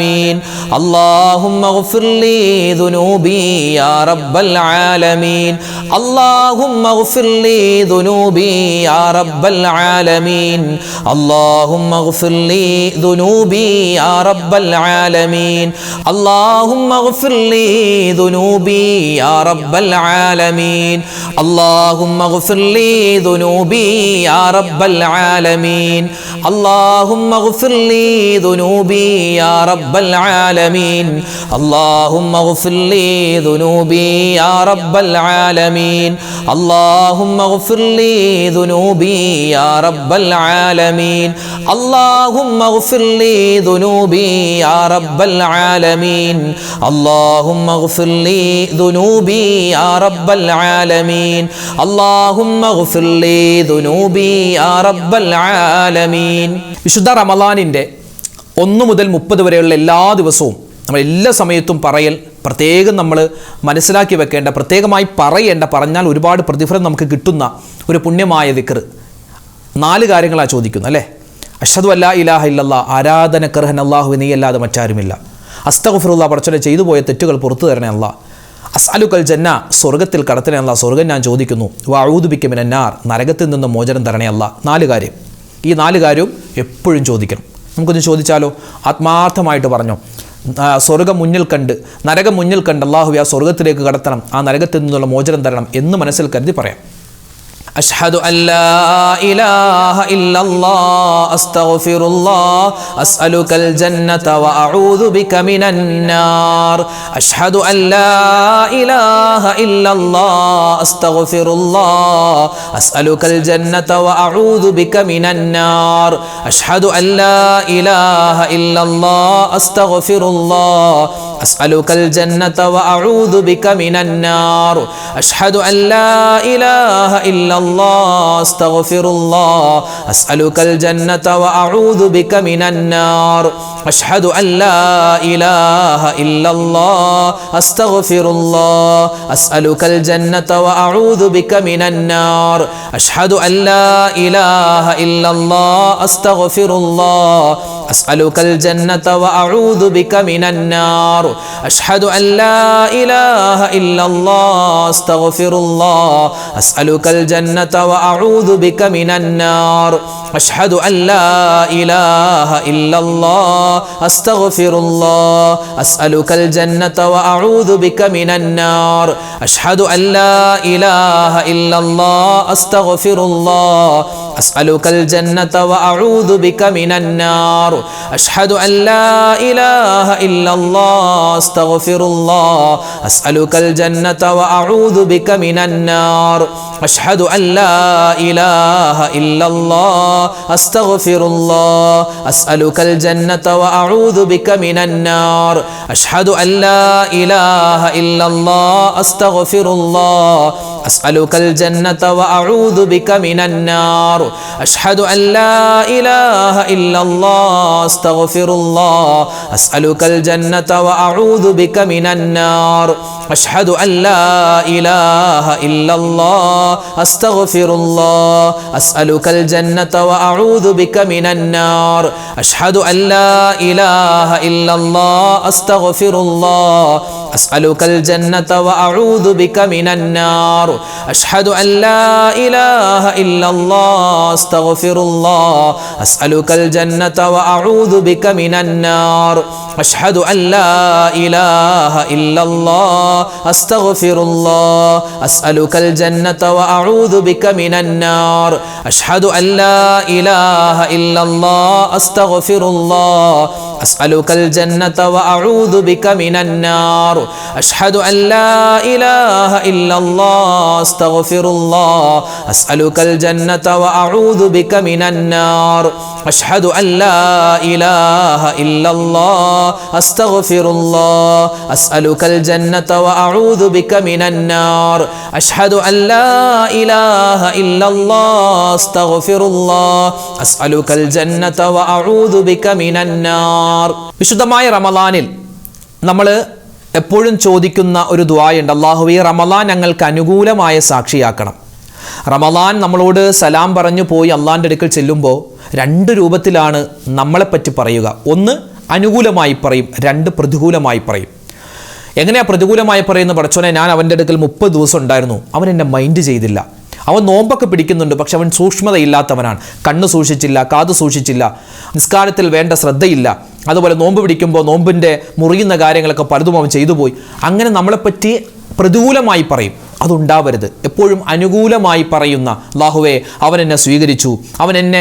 العالمين اللهم اغفر لي ذنوبي يا رب العالمين اللهم اغفر لي ذنوبي يا رب العالمين اللهم اغفر لي ذنوبي يا رب العالمين اللهم اغفر لي ذنوبي يا رب العالمين اللهم اغفر لي ذنوبي يا رب العالمين اللهم اغفر لي ذنوبي يا رب العالمين اللهم اغفر لي ذنوبي يا رب العالمين اللهم اغفر لي ذنوبي يا رب العالمين اللهم اغفر لي ذنوبي يا رب العالمين اللهم اغفر لي ذنوبي يا رب العالمين اللهم اغفر لي ذنوبي يا رب العالمين വിശുദ്ധ റമളാനിന്റെ 1 മുതൽ 30 വരെയുള്ള എല്ലാ ദിവസവും നമ്മൾ എല്ലാ സമയത്തും പറയൽ പ്രത്യേകം നമ്മൾ മനസ്സിലാക്കി വെക്കേണ്ട, പ്രത്യേകമായി പറയേണ്ട, പറഞ്ഞാൽ ഒരുപാട് പ്രതിഫലം നമുക്ക് കിട്ടുന്ന ഒരു പുണ്യമായ ദിക്ർ 4 കാര്യങ്ങളാണ് ചോദിക്കുന്നത് അല്ലേ. അഷ്ഹദു അല്ലാ ഇലാഹ ഇല്ലല്ലാഹ്, ആരാധനക്കർഹൻ അല്ലാഹു നീ അല്ലാതെ മറ്റാരുമില്ല. അസ്തഗ്ഫിറുല്ലാഹ്, പടച്ചോനെ ചെയ്തു പോയ തെറ്റുകൾ പുറത്തു തരണേ അല്ലാഹ്. അസ്അലുക്കൽ ജന്ന, സ്വർഗ്ഗത്തിൽ കടത്തണേ അല്ലാഹ്, സ്വർഗ്ഗം ഞാൻ ചോദിക്കുന്നു. വഅഊദു ബിക മിനന്നാർ, നരകത്തിൽ നിന്ന് മോചനം തരണേ അല്ലാഹ്. 4 കാര്യം. ഈ 4 കാര്യവും എപ്പോഴും ചോദിക്കണം. നമുക്കൊന്ന് ചോദിച്ചാലോ? ആത്മാർത്ഥമായിട്ട് പറഞ്ഞോ. സ്വർഗ്ഗം മുന്നിൽ കണ്ട്, നരകം മുന്നിൽ കണ്ട് അല്ലാഹു ആ സ്വർഗ്ഗത്തിലേക്ക് കടത്തണം, ആ നരകത്തിൽ നിന്നുള്ള മോചനം തരണം എന്ന് മനസ്സിൽ കരുതി പറയാം. أشهد أن لا إله إلا الله أستغفر الله أسألك الجنة وأعوذ بك من النار أشهد أن لا إله إلا الله أستغفر الله أسألك الجنة وأعوذ بك من النار أشهد أن لا إله إلا الله أستغفر الله أسألك الجنة وأعوذ بك من النار أشهد أن لا إله إلا الله أستغفر الله أسألك الجنة وأعوذ بك من النار أشهد أن لا إله إلا الله أستغفر الله أسألك الجنة وأعوذ بك من النار أشهد أن لا إله إلا الله أستغفر الله أسألك الجنة وأعوذ بك من النار أشهد أن لا إله إلا الله أستغفر الله أسألك الجنة وأعوذ بك من النار أشهد أن لا إله إلا الله أستغفر الله أسألك الجنة وأعوذ بك من النار أشهد أن لا إله إلا الله أستغفر الله أسألك الجنة وأعوذ بك من النار أشهد أن لا إله إلا الله أستغفر الله أسألك الجنة وأعوذ بك من النار أشهد أن لا إله إلا الله أستغفر الله أسألك الجنة وأعوذ بك من النار أشهد أن لا إله إلا الله أستغفر الله أسألك الجنة وأعوذ بك من النار أشهد أن لا إله إلا الله أستغفر الله أسألك الجنة وأعوذ بك من النار أشهد أن لا إله إلا الله أستغفر الله أسألك الجنة وأعوذ بك من النار أشهد أن لا إله إلا الله أستغفر الله أسألك الجنة وأعوذ بك من النار أشهد أن لا إله إلا الله أستغفر الله أسألك الجنة وأعوذ بك من النار أشهد أن لا إله إلا الله أستغفر الله أسألك الجنة وأعوذ بك من النار أشهد أن لا إله إلا الله أستغفر الله أسألك الجنة وأعوذ بك من النار أشهد أن لا إله إلا الله أستغفر الله أسألك الجنة وأعوذ بك من النار أشهد أن لا إله إلا الله أستغفر الله أسألك الجنة وأعوذ بك من النار أشهد أن لا إله إلا الله أستغفر الله أسألك الجنة وأعوذ بك من النار. വിശുദ്ധമായ റമളാനിൽ നമ്മൾ എപ്പോഴും ചോദിക്കുന്ന ഒരു ദുആയുണ്ട്. അല്ലാഹുവേ, റമളാൻ ഞങ്ങൾക്ക് അനുകൂലമായ സാക്ഷിയാക്കണം. റമളാൻ നമ്മളോട് സലാം പറഞ്ഞു പോയി അള്ളാഹിൻ്റെ അടുക്കൽ ചെല്ലുമ്പോൾ 2 രൂപത്തിലാണ് നമ്മളെപ്പറ്റി പറയുക. ഒന്ന് അനുകൂലമായി പറയും, 2 പ്രതികൂലമായി പറയും. എങ്ങനെയാണ് പ്രതികൂലമായി പറയുന്നത്? പടച്ചോനെ, ഞാൻ അവൻ്റെ അടുക്കൽ 30 ദിവസം ഉണ്ടായിരുന്നു, അവൻ എന്നെ മൈൻഡ് ചെയ്തില്ല. അവൻ നോമ്പൊക്കെ പിടിക്കുന്നുണ്ട്, പക്ഷെ അവൻ സൂക്ഷ്മതയില്ലാത്തവനാണ്. കണ്ണ് സൂക്ഷിച്ചില്ല, കാത് സൂക്ഷിച്ചില്ല, നിസ്കാരത്തിൽ വേണ്ട ശ്രദ്ധയില്ല. അതുപോലെ നോമ്പ് പിടിക്കുമ്പോൾ നോമ്പിൻ്റെ മുറിയുന്ന കാര്യങ്ങളൊക്കെ പലതും അവൻ ചെയ്തു പോയി. അങ്ങനെ നമ്മളെപ്പറ്റി പ്രതികൂലമായി പറയും. അതുണ്ടാവരുത്. എപ്പോഴും അനുകൂലമായി പറയുന്ന, അല്ലാഹുവേ അവൻ എന്നെ സ്വീകരിച്ചു, അവൻ എന്നെ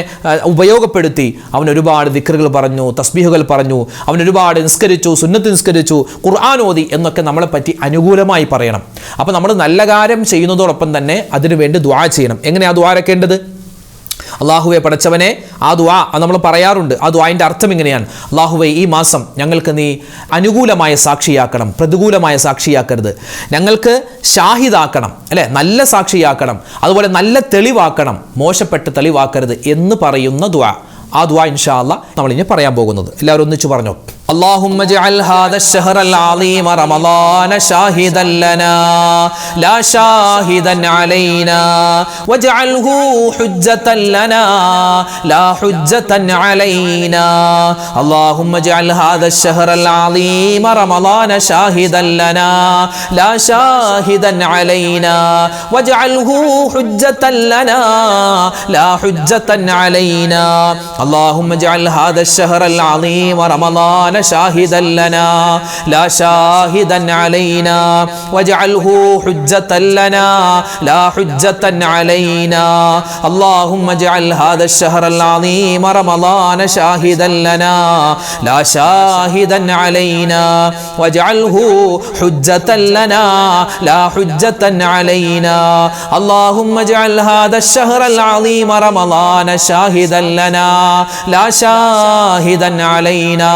ഉപയോഗപ്പെടുത്തി, അവൻ ഒരുപാട് ദിക്റുകൾ പറഞ്ഞു, തസ്ബീഹുകൾ പറഞ്ഞു, അവൻ ഒരുപാട് നിസ്കരിച്ചു, സുന്നത്ത് നിസ്കരിച്ചു, ഖുർആൻ ഓതി എന്നൊക്കെ നമ്മളെപ്പറ്റി അനുകൂലമായി പറയണം. അപ്പോൾ നമ്മൾ നല്ല കാര്യം ചെയ്യുന്നതോടൊപ്പം തന്നെ അതിനുവേണ്ടി ദുആ ചെയ്യണം. എങ്ങനെയാണ് ദുആ ഇറക്കേണ്ടത്? അല്ലാഹുവേ പടച്ചവനെ, ആ ദുആ നമ്മൾ പറയാറുണ്ട്. ആ ദുആന്റെ അർത്ഥം ഇങ്ങനെയാണ്: അല്ലാഹുവേ, ഈ മാസം ഞങ്ങൾക്ക് നീ അനുകൂലമായ സാക്ഷിയാക്കണം, പ്രതികൂലമായ സാക്ഷിയാക്കരുത്. ഞങ്ങൾക്ക് ഷാഹിദാക്കണം, അല്ലേ, നല്ല സാക്ഷിയാക്കണം. അതുപോലെ നല്ല തെളിവാക്കണം, മോശപ്പെട്ട തെളിവാക്കരുത് എന്ന് പറയുന്ന ദുആ. ആ ദുആ ഇൻഷാ അല്ലാഹ് നമ്മൾ ഇനി പറയാൻ പോകുന്നത്. എല്ലാവരും ഒന്നിച്ച് പറഞ്ഞോ: اللهم اجعل هذا الشهر العظيم رمضان شاهدا لنا لا شاهدا علينا واجعله حجة لنا لا حجة علينا. اللهم اجعل هذا الشهر العظيم رمضان شاهدا لنا لا شاهدا علينا واجعله حجة لنا لا حجة علينا. اللهم اجعل هذا الشهر العظيم رمضان شاهدا لنا لا شاهدا علينا واجعله حجة لنا لا حجة علينا. اللهم اجعل هذا الشهر العظيم رمضان شاهدا لنا لا شاهدا علينا واجعله حجة لنا لا حجة علينا. اللهم اجعل هذا الشهر العظيم رمضان شاهدا لنا لا شاهدا علينا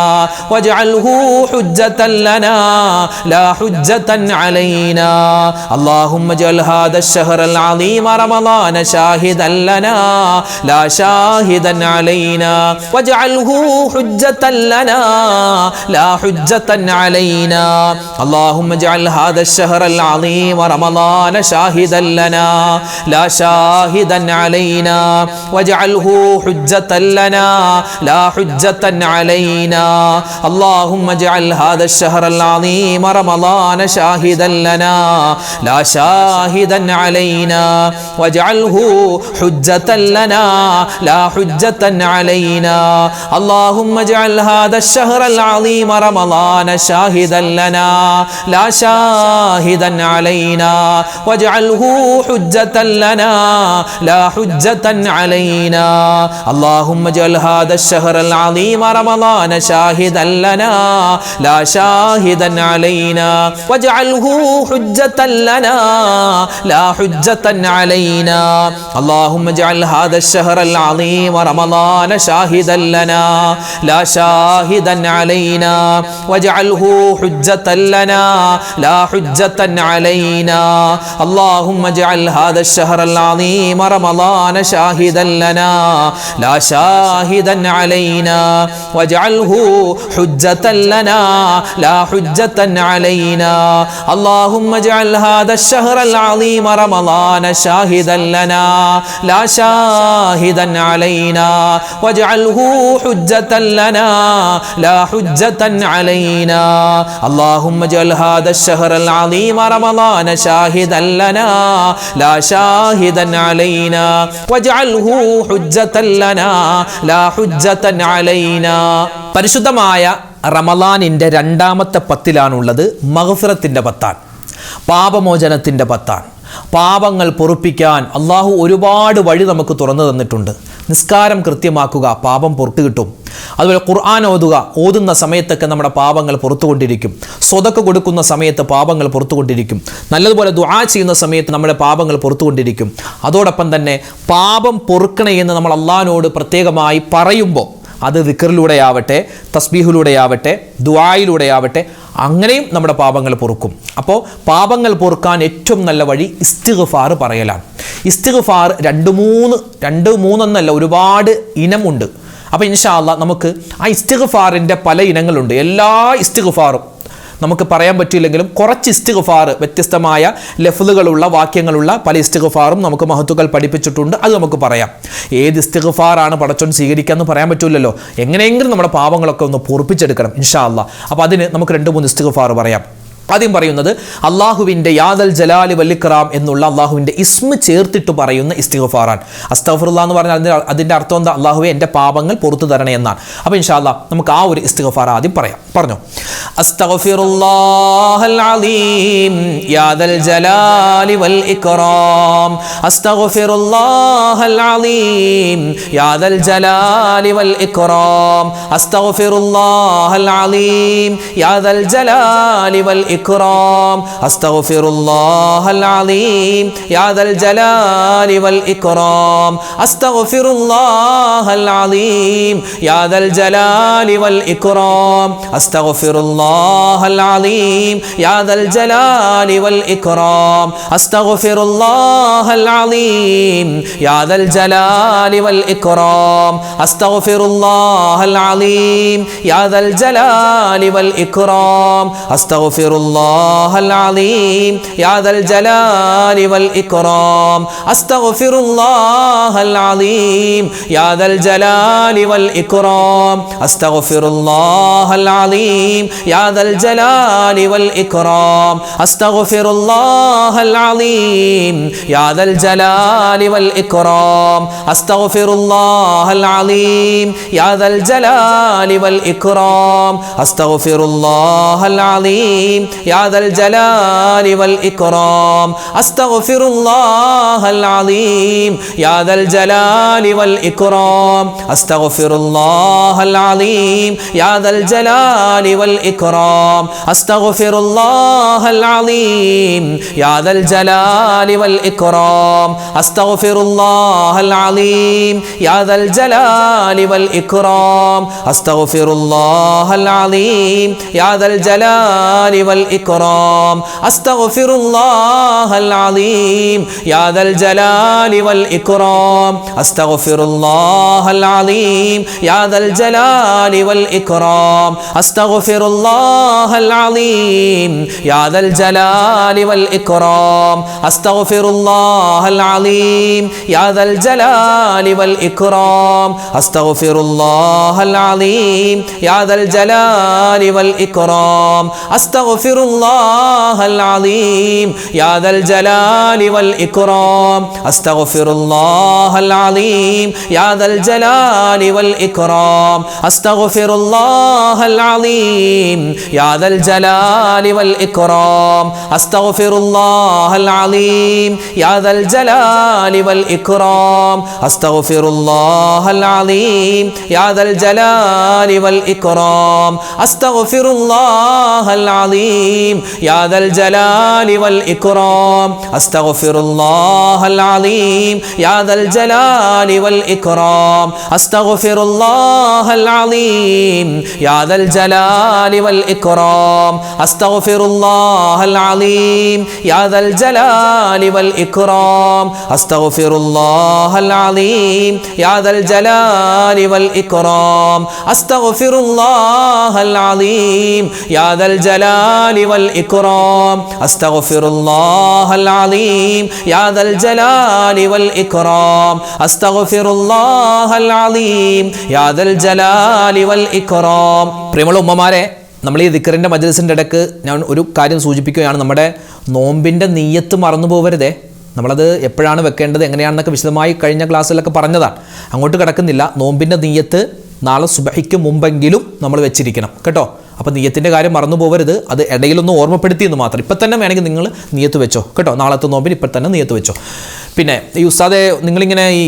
واجعله حجة لنا لا حجة علينا. اللهم اجعل هذا الشهر العظيم رمضان شاهدا لنا لا شاهدا علينا واجعله حجة لنا لا حجة علينا. اللهم اجعل هذا الشهر العظيم رمضان شاهدا لنا لا شاهدا علينا واجعله حجة لنا لا حجة علينا. اللهم اجعل هذا الشهر العظيم رمضان شاهدا لنا لا شاهدا علينا واجعله حجة لنا لا حجة علينا. اللهم اجعل هذا الشهر العظيم رمضان شاهدا لنا لا شاهدا علينا واجعله حجة لنا لا حجة علينا. اللهم اجعل هذا الشهر العظيم رمضان شاهدا لنا لا شاهدا علينا واجعله حجة لنا لا حجة علينا. اللهم اجعل هذا الشهر العظيم رمضان شاهدا لنا لا شاهدا علينا واجعله حجة لنا لا حجة علينا. اللهم اجعل هذا الشهر العظيم رمضان شاهدا لنا لا شاهدا علينا واجعله حجة لنا لا حجة علينا. اللهم اجعل هذا الشهر العظيم رمضان شاهدا لنا لا شاهدا علينا واجعله حجة لنا لا حجة علينا. اللهم اجعل هذا الشهر العظيم رمضان شاهدا لنا لا شاهدا علينا واجعله حجة لنا لا حجة علينا. പരിശുദ്ധമായ റമളാനിൻ്റെ 2ാമത്തെ പത്തിലാണുള്ളത്. മഗ്ഫിറത്തിൻ്റെ പത്താണ്, പാപമോചനത്തിൻ്റെ പത്താണ്. പാപങ്ങൾ പൊറുപ്പിക്കാൻ അള്ളാഹു ഒരുപാട് വഴി നമുക്ക് തുറന്നു തന്നിട്ടുണ്ട്. നിസ്കാരം കൃത്യമാക്കുക, പാപം പുറത്തു കിട്ടും. അതുപോലെ ഖുർആൻ ഓതുന്ന സമയത്തൊക്കെ നമ്മുടെ പാപങ്ങൾ പുറത്തുകൊണ്ടിരിക്കും. സ്വതക്ക കൊടുക്കുന്ന സമയത്ത് പാപങ്ങൾ പുറത്തുകൊണ്ടിരിക്കും. നല്ലതുപോലെ ദുആ ചെയ്യുന്ന സമയത്ത് നമ്മുടെ പാപങ്ങൾ പുറത്തുകൊണ്ടിരിക്കും. അതോടൊപ്പം തന്നെ പാപം പൊറുക്കണേ എന്ന് നമ്മൾ അള്ളാഹിനോട് പ്രത്യേകമായി പറയുമ്പോൾ അത് ദിക്റിലൂടെയാവട്ടെ, തസ്ബീഹിലൂടെയാവട്ടെ, ദുആയിലൂടെയാവട്ടെ, അങ്ങനെയും നമ്മുടെ പാപങ്ങൾ പൊറുക്കും. അപ്പോൾ പാപങ്ങൾ പൊറുക്കാൻ ഏറ്റവും നല്ല വഴി ഇസ്തിഗ്ഫാർ പറയലാണ്. ഇസ്തിഗ്ഫാർ 2-3 ഒരുപാട് ഇനമുണ്ട്. അപ്പോൾ ഇൻഷാ അല്ലാഹ് നമുക്ക് ആ ഇസ്തിഗ്ഫാറിൻ്റെ പല ഇനങ്ങളുണ്ട്. എല്ലാ ഇസ്തിഗ്ഫാറും നമുക്ക് പറയാൻ പറ്റില്ലെങ്കിലും കുറച്ച് ഇസ്തിഗ്ഫാർ, വ്യത്യസ്തമായ ലഫ്ളുകളുള്ള വാക്യങ്ങളുള്ള പല ഇസ്തിഗ്ഫാറും നമുക്ക് മഹത്തുക്കൾ പഠിപ്പിച്ചിട്ടുണ്ട്. അത് നമുക്ക് പറയാം. ഏത് ഇസ്തിഗ്ഫാറാണ് പടച്ചോൻ സ്വീകരിക്കാമെന്ന് പറയാൻ പറ്റില്ലല്ലോ. എങ്ങനെയെങ്കിലും നമ്മുടെ പാപങ്ങളൊക്കെ ഒന്ന് പൊറുപ്പിച്ചെടുക്കണം ഇൻഷാ അല്ലാഹ്. അപ്പോൾ അതിന് നമുക്ക് 2-3 ഇസ്തിഗ്ഫാർ പറയാം. ആദ്യം പറയുന്നത് അള്ളാഹുവിൻ്റെ യാദൽ ജലാലി വൽ ഇക്റാം എന്നുള്ള അള്ളാഹുവിൻ്റെ ഇസ്മ ചേർത്തിട്ട് പറയുന്ന ഇസ്തിഗ്ഫാറാണ്. അസ്തഗ്ഫിറുല്ലാഹ് എന്ന് പറഞ്ഞാൽ അതിൻ്റെ അർത്ഥം എന്താ? അള്ളാഹുവേ എൻ്റെ പാപങ്ങൾ പുറത്തു തരണേ എന്നാണ്. അപ്പോൾ ഇൻഷാ അല്ലാഹ് നമുക്ക് ആ ഒരു ഇസ്തിഗ്ഫാർ ആദ്യം പറയാം. പറഞ്ഞു അസ്തഗ്ഫിറുല്ലാഹൽ അലീം യാദൽ ജലാലി വൽ ഇക്റാം. അസ്തഗ്ഫിറുല്ലാഹൽ അലീം യാദൽ ജലാലി വൽ ഇക്റാം. അസ്തഗ്ഫിറുല്ലാഹൽ അലീം യാദൽ ജലാലി വൽ الإكرام أستغفر الله العظيم يا ذا الجلال والإكرام أستغفر الله العظيم يا ذا الجلال والإكرام أستغفر الله العظيم يا ذا الجلال والإكرام أستغفر الله العظيم يا ذا الجلال والإكرام أستغفر الله العظيم يا ذا الجلال والإكرام أستغفر الله العظيم يا ذا الجلال والإكرام أستغفر الله العظيم يا ذا الجلال والإكرام أستغفر الله العظيم يا ذا الجلال والإكرام أستغفر الله العظيم يا ذا الجلال والإكرام أستغفر الله العظيم يا ذا الجلال والإكرام أستغفر الله العظيم يا ذا الجلال والإكرام أستغفر الله العظيم يا ذا الجلال والإكرام أستغفر الله العظيم يا ذا الجلال والإكرام أستغفر الله العظيم يا ذا الجلال والإكرام أستغفر الله العظيم يا ذا الجلال والإكرام أستغفر الله العظيم يا ذا الجلال والإكرام أستغفر الله العظيم يا ذا الجلال والإكرام أستغفر الله العظيم يا ذا الجلال والإكرام أستغفر الله العظيم يا ذا الجلال والإكرام أستغفر الله العظيم يا ذا الجلال والإكرام أستغفر الله العظيم يا ذا الجلال والإكرام أستغفر الله العظيم يا ذا الجلال والإكرام أستغفر الله العظيم يا ذا الجلال والإكرام أستغفر الله العظيم يا ذا الجلال والإكرام أستغفر الله العظيم يا ذا الجلال والإكرام أستغفر الله العظيم يا ذا الجلال والإكرام أستغفر الله العظيم يا ذا الجلال والإكرام أستغفر الله العظيم يا ذا الجلال والإكرام أستغفر الله العظيم يا ذا الجلال والإكرام أستغفر الله العظيم يا ذا الجلال والإكرام أستغفر الله العظيم يا ذا الجلال والإكرام أستغفر الله العظيم يا ذا الجلال والإكرام أستغفر الله العظيم يا ذا الجلال والإكرام أستغفر الله العظيم يا ذا الجلال والإكرام. പ്രിയമുള്ള ഉമ്മമാരെ, നമ്മൾ ഈ ദിക്റിൻ്റെ മജ്‌ലിസിൻ്റെ ഇടയ്ക്ക് ഞാൻ ഒരു കാര്യം സൂചിപ്പിക്കുകയാണ്. നമ്മുടെ നോമ്പിൻ്റെ നിയ്യത്ത് മറന്നു പോകരുതേ. നമ്മളത് എപ്പോഴാണ് വെക്കേണ്ടത്, എങ്ങനെയാണെന്നൊക്കെ വിശദമായി കഴിഞ്ഞ ക്ലാസ്സിലൊക്കെ പറഞ്ഞതാണ്, അങ്ങോട്ട് കിടക്കുന്നില്ല. നോമ്പിൻ്റെ നിയ്യത്ത് നാളെ സുബഹിക്ക് മുമ്പെങ്കിലും നമ്മൾ വെച്ചിരിക്കണം കേട്ടോ. അപ്പോൾ നിയ്യത്തിൻ്റെ കാര്യം മറന്നു പോകരുത്. അത് ഇടയിലൊന്ന് ഓർമ്മപ്പെടുത്തിയെന്ന് മാത്രം. ഇപ്പം തന്നെ വേണമെങ്കിൽ നിങ്ങൾ നിയ്യത്ത് വെച്ചോ കേട്ടോ. നാളത്തെ നോമ്പിന് ഇപ്പം തന്നെ നിയ്യത്ത് വെച്ചോ. പിന്നെ ഈ ഉസ്താദെ, നിങ്ങളിങ്ങനെ ഈ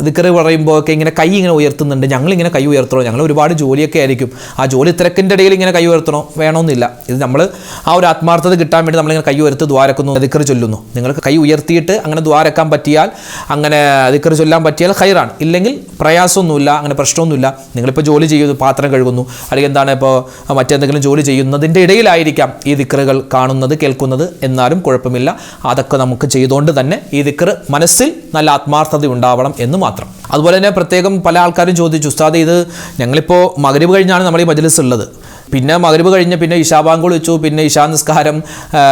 ദിക്ർ പറയുമ്പോൾ ഒക്കെ ഇങ്ങനെ കൈ ഇങ്ങനെ ഉയർത്തുന്നുണ്ട്. ഞങ്ങളിങ്ങനെ കൈ ഉയർത്തണോ? ഞങ്ങൾ ഒരുപാട് ജോലിയൊക്കെ ആയിരിക്കും. ആ ജോലി തിരക്കിൻ്റെ ഇടയിൽ ഇങ്ങനെ കൈ ഉയർത്തണോ? വേണമെന്നില്ല. ഇത് നമ്മൾ ആ ഒരു ആത്മാർത്ഥത കിട്ടാൻ വേണ്ടി നമ്മളിങ്ങനെ കൈ ഉയർത്ത് ദ്വാരക്കുന്നു, ദിക്ർ ചൊല്ലുന്നു. നിങ്ങൾക്ക് കൈ ഉയർത്തിയിട്ട് അങ്ങനെ ദ്വാരക്കാൻ പറ്റിയാൽ, അങ്ങനെ ദിക്ർ ചൊല്ലാൻ പറ്റിയാൽ ഖൈറാണ്. ഇല്ലെങ്കിൽ പ്രയാസമൊന്നുമില്ല, അങ്ങനെ പ്രശ്നമൊന്നുമില്ല. നിങ്ങളിപ്പോൾ ജോലി ചെയ്യുന്നു, പാത്രം കഴുകുന്നു, അല്ലെങ്കിൽ എന്താണ് ഇപ്പോൾ മറ്റെന്തെങ്കിലും ജോലി ചെയ്യുന്നതിൻ്റെ ഇടയിലായിരിക്കാം ഈ ദിക്റുകൾ കാണുന്നത്, കേൾക്കുന്നത്. എന്നാലും കുഴപ്പമില്ല. അതൊക്കെ നമുക്ക് ചെയ്തുകൊണ്ട് തന്നെ ഈ ദിക്ർ മനസ്സിൽ നല്ല ആത്മാർത്ഥത ഉണ്ടാവണം എന്ന് മാത്രം. അതുപോലെ തന്നെ പ്രത്യേകം പല ആൾക്കാരും ചോദിച്ചു, ഉസ്താദ് ഇത് ഞങ്ങളിപ്പോൾ മഗ്‌രിബ് കഴിഞ്ഞാണ് നമ്മൾ ഈ മജ്‌ലിസ് ഉള്ളത്, പിന്നെ മഗ്‌രിബ് കഴിഞ്ഞ് പിന്നെ ഇശാ ബാങ്ക് വിളിച്ചു, പിന്നെ ഇശാ നിസ്കാരം,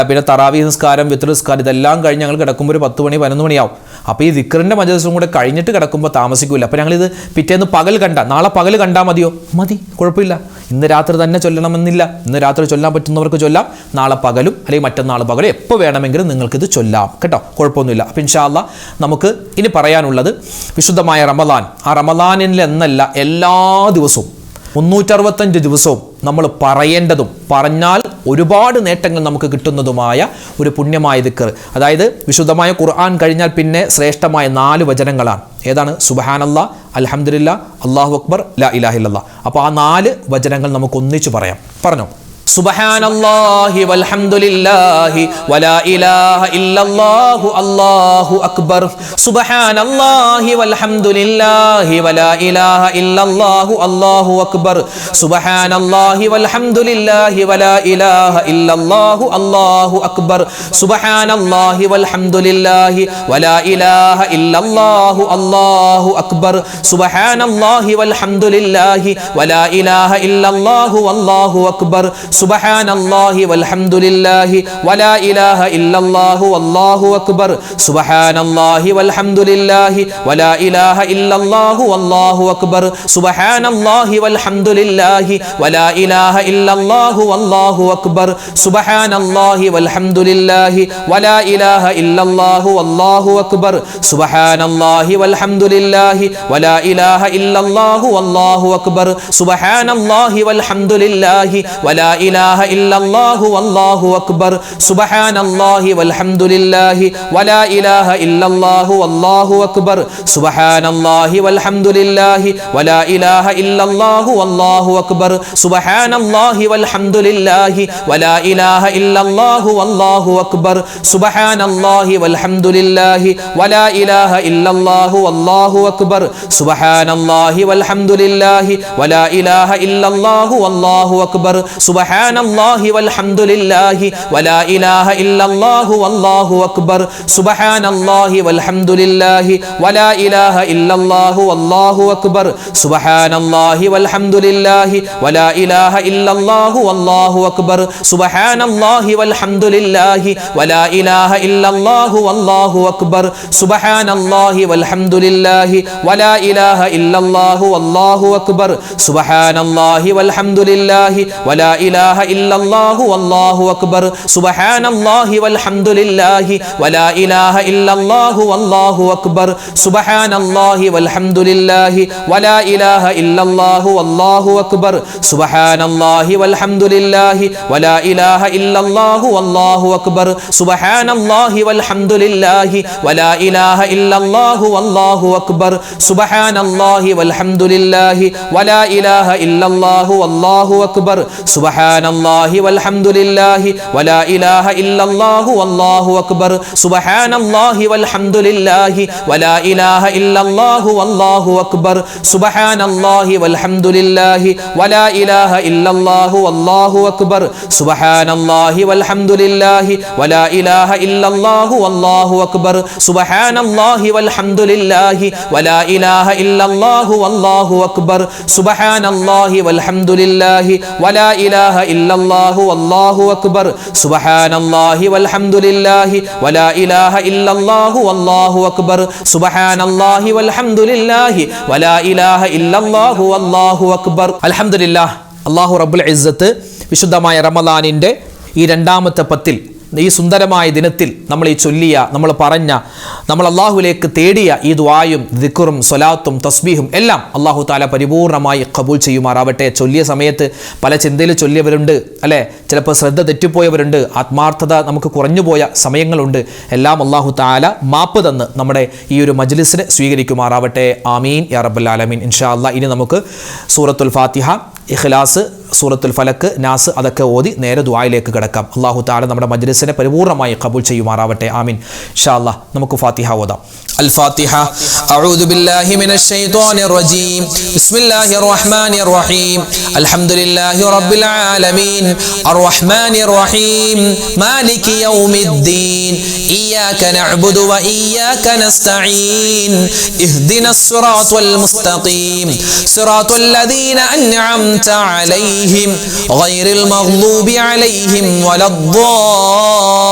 പിന്നെ തറാവീഹ് നിസ്കാരം, വിത്ർ നിസ്കാരം, ഇതെല്ലാം കഴിഞ്ഞ് ഞങ്ങൾ കിടക്കുമ്പോൾ ഒരു 10 മണി 11 മണിയാവും. അപ്പോൾ ഈ ദിക്റിൻ്റെ മജ്‌ലിസും കൂടെ കഴിഞ്ഞിട്ട് കിടക്കുമ്പോൾ താമസിക്കില്ല. അപ്പോൾ ഞങ്ങളിത് പിറ്റേന്ന് പകൽ നാളെ പകൽ കണ്ടാൽ മതിയോ? മതി, കുഴപ്പമില്ല. ഇന്ന് രാത്രി തന്നെ ചൊല്ലണമെന്നില്ല. ഇന്ന് രാത്രി ചൊല്ലാൻ പറ്റുന്നവർക്ക് ചൊല്ലാം, നാളെ പകലും അല്ലെങ്കിൽ മറ്റന്നാൾ പകലും എപ്പോൾ വേണമെങ്കിലും നിങ്ങൾക്കിത് ചൊല്ലാം കേട്ടോ, കുഴപ്പമൊന്നുമില്ല. അപ്പോൾ ഇൻഷാ അല്ലാഹ് നമുക്ക് ഇനി പറയാനുള്ളത് വിശുദ്ധമായ റമദാൻ. ആ റമദാനിൽ എന്നല്ല, എല്ലാ ദിവസവും 365 ദിവസവും നമ്മൾ പറയേണ്ടതും പറഞ്ഞാൽ ഒരുപാട് നേട്ടങ്ങൾ നമുക്ക് കിട്ടുന്നതുമായ ഒരു പുണ്യമായ ദിക്ർ. അതായത് വിശുദ്ധമായ ഖുർആൻ കഴിഞ്ഞാൽ പിന്നെ ശ്രേഷ്ഠമായ 4 വചനങ്ങളാണ്. ഏതാണ്? സുബ്ഹാനല്ലാഹ്, അൽഹംദുലില്ലാഹ്, അല്ലാഹു അക്ബർ, ലാ ഇലാഹ ഇല്ലല്ലാഹ്. അപ്പോൾ ആ 4 വചനങ്ങൾ നമുക്ക് ഒന്നിച്ച് പറയാം. പറഞ്ഞോ. സുബ്ഹാനല്ലാഹി വൽഹംദുലില്ലാഹി വലാ ഇലാഹ ഇല്ലല്ലാഹു അല്ലാഹു അക്ബർ. സുബ്ഹാനല്ലാഹി വൽഹംദുലില്ലാഹി വലാ ഇലാഹ ഇല്ലല്ലാഹു അല്ലാഹു അക്ബർ. സുബ്ഹാനല്ലാഹി വൽഹംദുലില്ലാഹി വലാ ഇലാഹ ഇല്ലല്ലാഹു അല്ലാഹു അക്ബർ. സുബ്ഹാനല്ലാഹി വൽഹംദുലില്ലാഹി വലാ ഇലാഹ ഇല്ലല്ലാഹു അല്ലാഹു അക്ബർ. സുബ്ഹാനല്ലാഹി വൽഹംദുലില്ലാഹി വലാ ഇലാഹ ഇല്ലല്ലാഹു അല്ലാഹു അക്ബർ. സുബ്ഹാനല്ലാഹി വൽഹംദുലില്ലാഹി വലാ ഇലാഹ ഇല്ലല്ലാഹു അല്ലാഹു അക്ബർ. സുബ്ഹാനല്ലാഹി വൽഹംദുലില്ലാഹി വലാ ഇലാഹ ഇല്ലല്ലാഹു അല്ലാഹു അക്ബർ. സുബ്ഹാനല്ലാഹി വൽഹംദുലില്ലാഹി വലാ ഇലാഹ ഇല്ലല്ലാഹു അല്ലാഹു അക്ബർ. സുബ്ഹാനല്ലാഹി വൽഹംദുലില്ലാഹി വലാ ഇലാഹ ഇല്ലല്ലാഹു അല്ലാഹു അക്ബർ. സുബ്ഹാനല്ലാഹി വൽഹംദുലില്ലാഹി വലാ ഇലാഹ ഇല്ലല്ലാഹു അല്ലാഹു അക്ബർ. സുബ്ഹാനല്ലാഹി വൽഹംദുലില്ലാഹി വലാ ഇലാഹ ഇല്ലല്ലാഹു അല്ലാഹു അക്ബർ. സുബ്ഹാനല്ലാഹി വൽഹംദുലില്ലാഹി വലാ ഇലാഹ ഇല്ലല്ലാഹു അല്ലാഹു അക്ബർ. സുബ്ഹാനല്ലാഹി വൽഹംദുലില്ലാഹി വലാ ഇലാഹ ഇല്ലല്ലാഹു അല്ലാഹു അക്ബർ. സുബ്ഹാനല്ലാഹി വൽഹംദുലില്ലാഹി വലാ ഇലാഹ ഇല്ലല്ലാഹു അല്ലാഹു അക്ബർ. സുബ്ഹാനല്ലാഹി വൽഹംദുലില്ലാഹി വലാ ഇലാഹ ഇല്ലല്ലാഹു അല്ലാഹു അക്ബർ. സുബ്ഹാനല്ലാഹി വൽഹംദുലില്ലാഹി വലാ ഇലാഹ ഇല്ലല്ലാഹു അല്ലാഹു അക്ബർ. സുബ്ഹാനല്ലാഹി വൽഹംദുലില്ലാഹി വലാ ഇലാഹ ഇല്ലല്ലാഹു അല്ലാഹു അക്ബർ. സുബ്ഹാനല്ലാഹി വൽഹംദുലില്ലാഹി വലാ ഇലാഹ ഇല്ലല്ലാഹു അല്ലാഹു അക്ബർ. സുബ്ഹാനല്ലാഹി വൽഹംദുലില്ലാഹി വലാ ഇലാഹ ഇല്ലല്ലാഹു അല്ലാഹു അക്ബർ. സുബ്ഹാനല്ലാഹി വൽഹംദുലില്ലാഹി വലാ ഇലാഹ ഇല്ലല്ലാഹു അല്ലാഹു അക്ബർ. സുബ്ഹാനല്ലാഹി വൽഹംദുലില്ലാഹി വലാ ഇലാഹ ഇല്ലല്ലാഹു അല്ലാഹു അക്ബർ. സുബ്ഹാനല്ലാഹി വൽഹംദുലില്ലാഹി വലാ ഇലാഹ ഇല്ലല്ലാഹു അല്ലാഹു അക്ബർ. സുബ്ഹാനല്ലാഹി വൽഹംദുലില്ലാഹി വലാ ഇലാഹ ഇല്ലല്ലാഹു അല്ലാഹു അക്ബർ. സുബ്ഹാനല്ലാഹി വൽഹംദുലില്ലാഹി വലാ ഇലാഹ ഇല്ലല്ലാഹു അല്ലാഹു അക്ബർ. സുബ്ഹാനല്ലാഹി വൽഹംദുലില്ലാഹി വലാ ഇലാഹ ഇല്ലല്ലാഹു അല്ലാഹു അക്ബർ. സുബ്ഹാനല്ലാഹി വൽഹംദുലില്ലാഹി വലാ ഇലാഹ ഇല്ലല്ലാഹു അല്ലാഹു അക്ബർ. സുബ്ഹാനല്ലാഹി വൽഹംദുലില്ലാഹി വലാ ഇലാഹ ഇല്ലല്ലാഹു അല്ലാഹു അക്ബർ. സുബ്ഹാനല്ലാഹി വൽഹംദുലില്ലാഹി വലാ ഇലാഹ ഇല്ലല്ലാഹു അല്ലാഹു അക്ബർ. സുബ്ഹാനല്ലാഹി വൽഹംദുലില്ലാഹി വലാ ഇലാഹ ഇല്ലല്ലാഹു അല്ലാഹു അക്ബർ. സുബ്ഹാനല്ലാഹി വൽഹംദുലില്ലാഹി വലാ ഇലാഹ ഇല്ലല്ലാഹു അല്ലാഹു അക്ബർ. സുബ്ഹാനല്ലാഹി വൽഹംദുലില്ലാഹി വലാ ഇലാഹ ഇല്ലല്ലാഹു അല്ലാഹു അക്ബർ. സുബ്ഹാനല്ലാഹി വൽഹംദുലില്ലാഹി വലാ ഇലാഹ ഇല്ലല്ലാഹു അല്ലാഹു അക്ബർ. സുബ്ഹാനല്ലാഹി വൽഹംദുലില്ലാഹി വലാ ഇലാഹ ഇല്ലല്ലാഹു അല്ലാഹു അക്ബർ. സുബ്ഹാനല്ലാഹി വൽഹംദുലില്ലാഹി വലാ ഇലാഹ ഇല്ലല്ലാഹു അല്ലാഹു അക്ബർ. സുബ്ഹാനല്ലാഹി വൽഹംദുലില്ലാഹി വലാ ഇലാഹ ഇല്ലല്ലാഹു അല്ലാഹു അക്ബർ. അൽഹംദുലില്ലാഹ്. അല്ലാഹു റബ്ബുൽ ഇസ്സത്ത് വിശുദ്ധമായ റമദാനിൻ്റെ ഈ 2ാമത്തെ 10-ൽ ഈ സുന്ദരമായ ദിനത്തിൽ നമ്മൾ ഈ ചൊല്ലിയ, നമ്മൾ പറഞ്ഞ, നമ്മൾ അള്ളാഹുവിലേക്ക് തേടിയ ഈ ദുആയും ദിക്റും സ്വലാത്തും തസ്ബീഹും എല്ലാം അള്ളാഹു താല പരിപൂർണമായി ഖബൂൽ ചെയ്യുമാറാവട്ടെ. ചൊല്ലിയ സമയത്ത് പല ചിന്തയിൽ ചൊല്ലിയവരുണ്ട്, അല്ലേ? ചിലപ്പോൾ ശ്രദ്ധ തെറ്റിപ്പോയവരുണ്ട്, ആത്മാർത്ഥത നമുക്ക് കുറഞ്ഞുപോയ സമയങ്ങളുണ്ട്. എല്ലാം അള്ളാഹു താല മാപ്പ് തന്ന് നമ്മുടെ ഈ ഒരു മജ്ലിസിനെ സ്വീകരിക്കുമാറാവട്ടെ. ആമീൻ യാ റബ്ബൽ ആലമീൻ. ഇൻഷാ അല്ലാഹ് ഇനി നമുക്ക് സൂറത്തുൽ ഫാത്തിഹ, ഇഖ്ലാസ്, സൂറത്തുൽ ഫലക്ക്, നാസ് അതൊക്കെ ഓതി നേരെ ദുആയിലേക്ക് കിടക്കാം. അല്ലാഹു തആല നമ്മുടെ മജ്ലിസിനെ പരിപൂർണമായി ഖബൂൽ ചെയ്യുമാറാവട്ടെ. ആമീൻ. ഇൻഷാ അല്ലാഹ് നമുക്ക് ഫാത്തിഹ ഓതാം. الفاتحة. أعوذ بالله من الشيطان الرجيم. بسم الله الرحمن الرحيم. الحمد لله رب العالمين الرحمن الرحيم مالك يوم الدين إياك نعبد وإياك نستعين اهدنا الصراط المستقيم صراط الذين أنعمت عليهم عليهم غير المغضوب عليهم ولا الضالين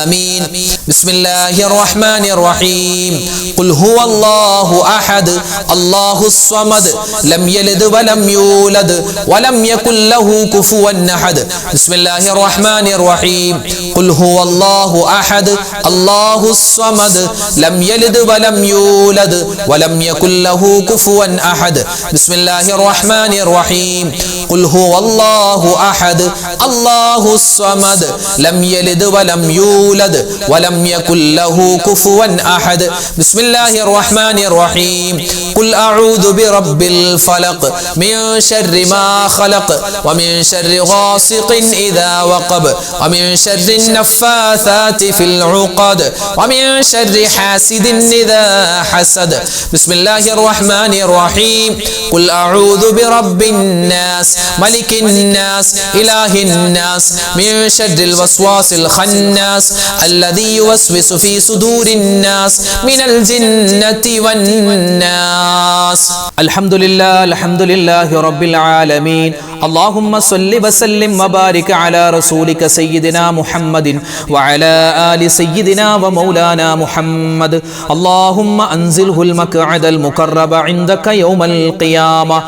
آمين. بسم الله الرحمن الرحيم. قل هو الله أحد الله الصمد لم يلد ولم يولد ولم يكن له كفوا أحد. بسم الله الرحمن الرحيم. قل هو الله أحد الله الصمد لم يلد ولم يولد ولم يكن له كفوا أحد. بسم الله الرحمن الرحيم. قل هو الله أحد الله الصمد لم يلد ولم يولد ولم يكن له كفوا أحد. بسم الله الرحمن الرحيم. قل أعوذ برب الفلق من شر ما خلق ومن شر غاسق إذا وقب ومن شر النفاثات في العقد ومن شر حاسد إذا حسد. بسم الله الرحمن الرحيم. قل أعوذ برب الناس ملك الناس إله الناس من شر الوسواس الخناس الذي يوسوس في صدور الناس من الجنة والناس. الحمد لله رب العالمين. اللهم صل وسلم وبارك على رسولك سيدنا محمد وعلى آل سيدنا ومولانا محمد. اللهم أنزله المقعد المقرب عندك يوم القيامة.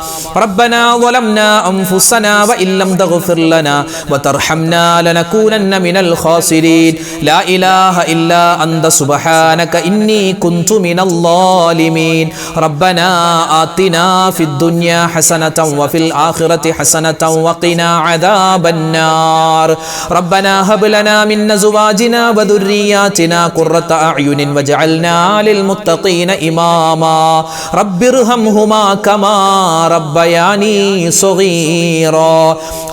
ربنا ظلمنا أنفسنا وإن لم تغفر لنا وترحمنا لنكونن من الخاسرين. لا إله إلا أنت سبحانك إني كنت من الظالمين. ربنا آتنا في الدنيا حسنة وفي الآخرة حسنة وقنا عذاب النار. ربنا هب لنا من أزواجنا وذرياتنا قرة أعين واجعلنا للمتقين إماما. رب ارحمهما كما ربياني صغيرا.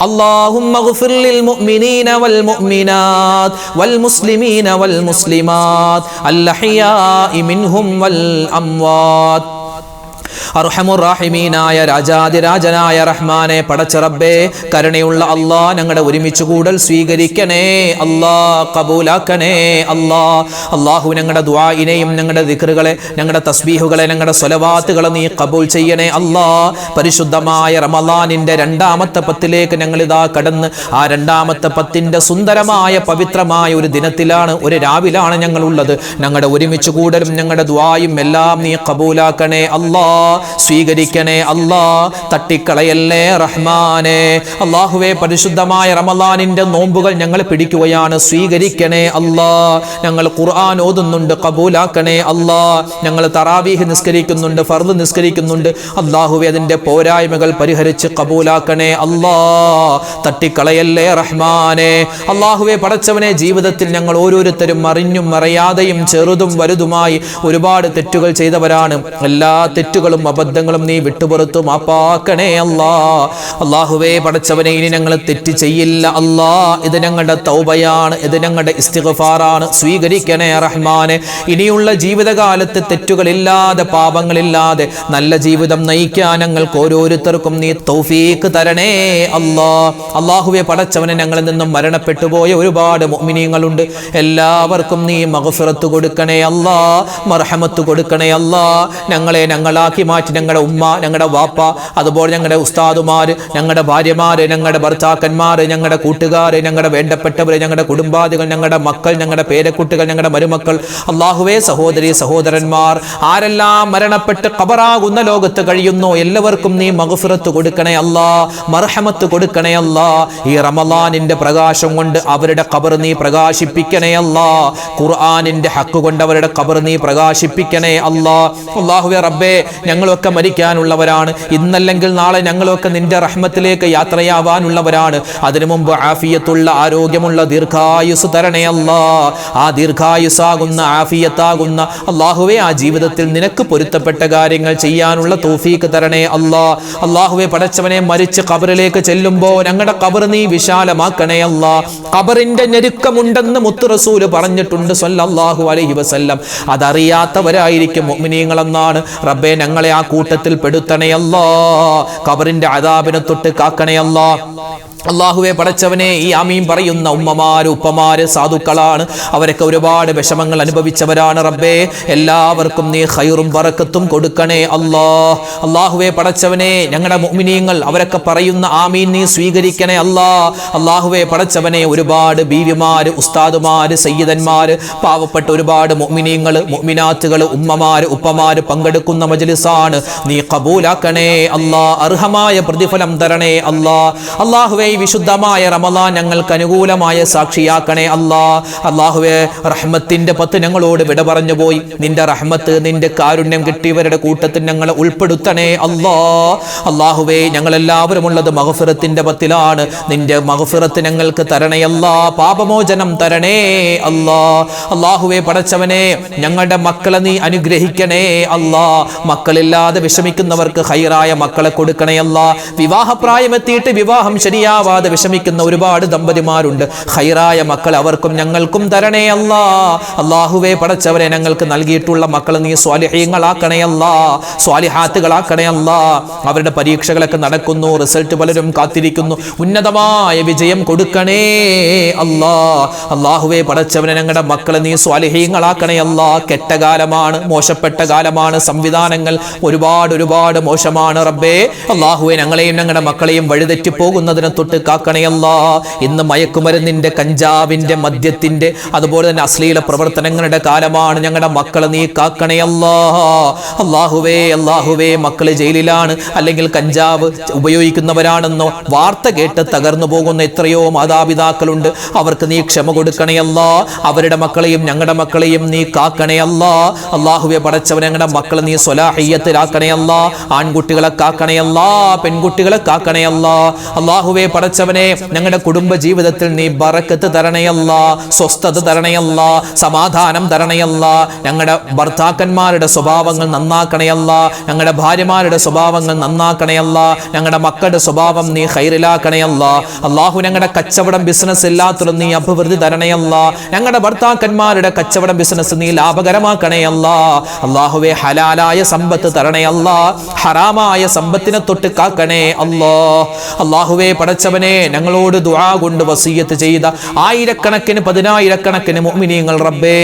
اللهم اغفر للمؤمنين والمؤمنات والمسلمين والمسلمات الأحياء منهم والأموات. അർഹമുർറാഹിമീനായ രാജാതിരാജനായ റഹ്മാനെ പടച്ച റബ്ബേ, കരുണയുള്ള അല്ലാ, ഞങ്ങളുടെ ഒരുമിച്ച് കൂടൽ സ്വീകരിക്കണേ അല്ലാ, കബൂലാക്കണേ അല്ലാ. അല്ലാഹു ഞങ്ങളുടെ ദുആഇനെയും ഞങ്ങളുടെ ദിക്റുകളെ, ഞങ്ങളുടെ തസ്ബീഹുകളെ, ഞങ്ങളുടെ സ്വലവാത്തുകളെ നീ കബൂൽ ചെയ്യണേ അല്ലാ. പരിശുദ്ധമായ റമളാനിന്റെ രണ്ടാമത്തെ പത്തിലേക്ക് ഞങ്ങളിതാ കടന്ന് ആ രണ്ടാമത്തെ പത്തിന്റെ സുന്ദരമായ പവിത്രമായ ഒരു ദിനത്തിലാണ്, ഒരു രാവിലാണ് ഞങ്ങളുള്ളത്. ഞങ്ങളുടെ ഒരുമിച്ച് കൂടലും ഞങ്ങളുടെ ദുആയും എല്ലാം നീ കബൂലാക്കണേ അല്ലാ, സ്വീകരിക്കണേ അല്ലാ, തട്ടിക്കളയല്ലേ റഹ്മാനെ. അല്ലാഹുവേ, പരിശുദ്ധമായ റമളാനിന്റെ നോമ്പുകൾ ഞങ്ങൾ പിടിക്കുകയാണ്, സ്വീകരിക്കണേ അല്ലാ. ഞങ്ങൾ ഖുർആൻ ഓതുന്നുണ്ട്, കബൂലാക്കണേ അല്ലാ. ഞങ്ങൾ തറാവീഹ് നിസ്കരിക്കുന്നുണ്ട്, ഫർദ് നിസ്കരിക്കുന്നുണ്ട്. അല്ലാഹുവേ, അതിന്റെ പോരായ്മകൾ പരിഹരിച്ച് കബൂലാക്കണേ അല്ലാ, തട്ടിക്കളയല്ലേ റഹ്മാനെ. അല്ലാഹുവേ, പടച്ചവനെ, ജീവിതത്തിൽ ഞങ്ങൾ ഓരോരുത്തരും അറിഞ്ഞും അറിയാതെയും ചെറുതും വലുതുമായി ഒരുപാട് തെറ്റുകൾ ചെയ്തവരാണ്. എല്ലാ തെറ്റുകളും അബദ്ധങ്ങളും നീ വിട്ടുപുറത്തു മാപ്പാക്കണേ അല്ലാ. അല്ലാഹുവേ, പടച്ചവനെ, ഇനി ഞങ്ങൾ തെറ്റ് ചെയ്യില്ല അല്ലാ. ഇത് ഞങ്ങളുടെ തൗബയാണ്, ഇത് ഞങ്ങളുടെ ഇസ്തിഗ്ഫാറാണ്, സ്വീകരിക്കണേ റഹ്മാനെ. ഇനിയുള്ള ജീവിതകാലത്ത് തെറ്റുകളില്ലാതെ പാപങ്ങളില്ലാതെ നല്ല ജീവിതം നയിക്കാൻ ഞങ്ങൾക്ക് ഓരോരുത്തർക്കും നീ തൗഫീഖ് തരണേ അല്ലാ. അല്ലാഹുവേ, പടച്ചവനെ, ഞങ്ങളിൽ നിന്നും മരണപ്പെട്ടുപോയ ഒരുപാട് മുഅ്മിനീങ്ങളുണ്ട്. എല്ലാവർക്കും നീ മഗ്ഫിറത്ത് കൊടുക്കണേ അല്ലാ, മർഹമത്ത് കൊടുക്കണേ അല്ലാ. ഞങ്ങളെ ഞങ്ങളാക്കി മാറ്റി ഞങ്ങളുടെ ഉമ്മ, ഞങ്ങളുടെ വാപ്പ, അതുപോലെ ഞങ്ങളുടെ ഉസ്താദുമാര്, ഞങ്ങളുടെ ഭാര്യമാര്, ഞങ്ങളുടെ ഭർത്താക്കന്മാര്, ഞങ്ങളുടെ കൂട്ടുകാര്, ഞങ്ങളുടെ വേണ്ടപ്പെട്ടവര്, ഞങ്ങളുടെ കുടുംബാദികൾ, ഞങ്ങളുടെ മക്കൾ, ഞങ്ങളുടെ പേരക്കുട്ടികൾ, ഞങ്ങളുടെ മരുമക്കൾ, അല്ലാഹുവേ, സഹോദരി സഹോദരന്മാർ, ആരെല്ലാം മരണപ്പെട്ട് ഖബറാകുന്ന ലോകത്ത് കഴിയുന്നു, എല്ലാവർക്കും നീ മഗ്ഫിറത്ത് കൊടുക്കണേ അല്ലാ, മർഹമത്ത് കൊടുക്കണേ അല്ലാ. ഈ റമളാനിന്റെ പ്രകാശം കൊണ്ട് അവരുടെ ഖബർ നീ പ്രകാശിപ്പിക്കണേ അല്ലാ. ഖുർആനിന്റെ ഹക്ക് കൊണ്ട് അവരുടെ ഖബർ നീ പ്രകാശിപ്പിക്കണേ അല്ലാ. അല്ലാഹുവേ റബ്ബേ, ഞങ്ങളൊക്കെ മരിക്കാനുള്ളവരാണ്, ഇന്നല്ലെങ്കിൽ നാളെ ഞങ്ങളൊക്കെ നിന്റെ റഹ്മത്തിലേക്ക് യാത്രയാവാനുള്ളവരാണ്. അതിനു മുമ്പ് ആഫിയത്തുള്ള, ആരോഗ്യമുള്ള ദീർഘായുസ് തരണേ അല്ലാ. ആ ദീർഘായുസാകുന്ന, ആഫിയത്താകുന്ന അല്ലാഹുവേ, ആ ജീവിതത്തിൽ നിനക്ക് പൊരുത്തപ്പെട്ട കാര്യങ്ങൾ ചെയ്യാനുള്ള തൗഫീഖ് തരണേ അല്ലാ. അല്ലാഹുവേ, പടച്ചവനെ, മരിച്ച് ഖബറിലേക്ക് ചെല്ലുമ്പോൾ ഞങ്ങളുടെ ഖബർ നീ വിശാലമാക്കണേ അല്ലാ. ഖബറിന്റെ ഞെരുക്കമുണ്ടെന്ന് മുത്ത് റസൂൽ പറഞ്ഞിട്ടുണ്ട് സ്വല്ലല്ലാഹു അലൈഹി വസല്ലം. അതറിയാത്തവരായിരിക്കും മുഅ്മിനീങ്ങളെന്നാണ്. റബ്ബേ, ഞങ്ങളെ ആ കൂട്ടത്തിൽ പെടുത്തണേ അല്ലാ. ഖബറിന്റെ അദാബിനെ തൊട്ട് കാക്കണേ അല്ലാ. അള്ളാഹുവെ പടച്ചവനെ, ഈ ആമീൻ പറയുന്ന ഉമ്മമാര് ഉപ്പമാര് സാധുക്കളാണ്. അവരൊക്കെ ഒരുപാട് വിഷമങ്ങൾ അനുഭവിച്ചവരാണ്. റബ്ബേ, എല്ലാവർക്കും നീ ഖൈറും ബറക്കത്തും കൊടുക്കണേ അള്ളാഹുവെ പടച്ചവനെ, ഞങ്ങളുടെ മുഅ്മിനീങ്ങൾ അവരൊക്കെ പറയുന്ന ആമീൻ നീ സ്വീകരിക്കണേ അള്ളാഹുവെ പടച്ചവനെ, ഒരുപാട് ബീവിമാര് ഉസ്താദുമാര് സയ്യിദന്മാര് പാവപ്പെട്ട ഒരുപാട് മുഅ്മിനീങ്ങൾ മുഅ്മിനാത്തുകൾ ഉമ്മമാര് ഉപ്പമാര് പങ്കെടുക്കുന്ന മജ്ലിസാണ്. നീ ഖബൂലാക്കണേ അർഹമായ പ്രതിഫലം തരണേ അള്ളാഹുവെ, വിശുദ്ധമായ റമളാൻ ഞങ്ങൾക്ക് അനുകൂലമായ സാക്ഷിയാക്കണേ അള്ളാഹുവേ, റഹ്മത്തിന്റെ 10 ഞങ്ങളോട് വിട പറഞ്ഞു പോയി. നിന്റെ റഹ്മത്ത് നിന്റെ കാരുണ്യം കിട്ടിയവരുടെ കൂട്ടത്തിൽ ഞങ്ങളെ ഉൾപ്പെടുത്തണേ അള്ളാഹുവേ, ഞങ്ങളെല്ലാവരും ഉള്ളത് മഗ്ഫിറത്തിന്റെ 10ലാണ്. നിന്റെ മഗ്ഫിറത്ത് ഞങ്ങൾക്ക് തരണേ പാപമോചനം തരണേ അള്ളാഹുവേ പടച്ചവനെ, ഞങ്ങളുടെ മക്കളെ നീ അനുഗ്രഹിക്കണേ മക്കളില്ലാതെ വിഷമിക്കുന്നവർക്ക് ഖൈറായ മക്കളെ കൊടുക്കണേ വിവാഹപ്രായം എത്തിയിട്ട് വിവാഹം ശരിയാവാതെ വിഷമിക്കുന്ന ഒരുപാട് ദമ്പതിമാരുണ്ട്. ഖൈറായ മക്കൾ അവർക്കും ഞങ്ങൾക്കും തരണേ അള്ളാഹുവേ പടച്ചവരെ, ഞങ്ങൾക്ക് നൽകിയിട്ടുള്ള മക്കളെ നീ സ്വാലിഹീങ്ങളാക്കണേ സ്വാലിഹാത്തുകളാക്കണേ അവരുടെ പരീക്ഷകളൊക്കെ നടക്കുന്നു, റിസൾട്ട് പലരും കാത്തിരിക്കുന്നു. ഉന്നതമായ വിജയം കൊടുക്കണേ അള്ളാഹുവേ പടച്ചവനെ, ഞങ്ങളുടെ മക്കളെ നീ സ്വാലിഹീങ്ങളാക്കണേ കെട്ട കാലമാണ്, മോശപ്പെട്ട കാലമാണ്, സംവിധാനങ്ങൾ ഒരുപാട് മോശമാണ്. റബ്ബേ അള്ളാഹുവേ, ഞങ്ങളെയും ഞങ്ങളുടെ മക്കളെയും വഴിതെറ്റി പോകുന്നതിനെ തൊട്ട് കാക്കണേ ഇന്ന് മയക്കുമരുന്നിന്റെ കഞ്ചാവിന്റെ മദ്യത്തിന്റെ അതുപോലെ തന്നെ അശ്ലീല പ്രവർത്തനങ്ങളുടെ കാലമാണ്. ഞങ്ങളുടെ മക്കളെ നീ കാക്കണേ അള്ളാഹുവേ, മക്കള് ജയിലിലാണ് അല്ലെങ്കിൽ കഞ്ചാവ് ഉപയോഗിക്കുന്നവരാണെന്നോ വാർത്ത കേട്ട് തകർന്നു പോകുന്ന എത്രയോ മാതാപിതാക്കളുണ്ട്. അവർക്ക് നീ ക്ഷമ കൊടുക്കണേ അവരുടെ മക്കളെയും ഞങ്ങളുടെ മക്കളെയും നീ കാക്കണേ അള്ളാഹുവെ പടച്ചവനെ, ഞങ്ങളുടെ മക്കളെ നീ സ്വലാഹിയ്യത്തിലാക്കണേ ആൺകുട്ടികളെ കാക്കണേ പെൺകുട്ടികളെ കാക്കണേ അള്ളാഹുവെ പടച്ചവനെ, ഞങ്ങളുടെ കുടുംബ ജീവിതത്തിൽ നീ ബറക്കത്ത് തരണേ സ്വസ്ഥത തരണേ സമാധാനം തരണേ ഞങ്ങളുടെ ഭർത്താക്കന്മാരുടെ സ്വഭാവങ്ങൾ നന്നാക്കണേ ഞങ്ങളുടെ ഭാര്യമാരുടെ സ്വഭാവങ്ങൾ നന്നാക്കണേ ഞങ്ങളുടെ മക്കളുടെ സ്വഭാവം നീ ഖൈറിലാക്കണേ അള്ളാഹു, ഞങ്ങളുടെ കച്ചവടം ബിസിനസ് എല്ലാത്തിലും നീ അഭിവൃദ്ധി തരണേ ഞങ്ങളുടെ ഭർത്താക്കന്മാരുടെ കച്ചവടം ബിസിനസ് നീ ലാഭകരമാക്കണേ അള്ളാഹുവെ, ഹലാലായ സമ്പത്ത് തരണേ ഹറാമായ സമ്പത്തിനെ തൊട്ട് കാക്കണേ അള്ളാഹുവെ പടച്ചവനെ, ഞങ്ങളോട് ദുആ കൊണ്ട് വസിയ്യത്ത് ചെയ്ത ആയിരക്കണക്കിന് 10,000-കണക്കിന് മുഅ്മിനീങ്ങൾ റബ്ബേ,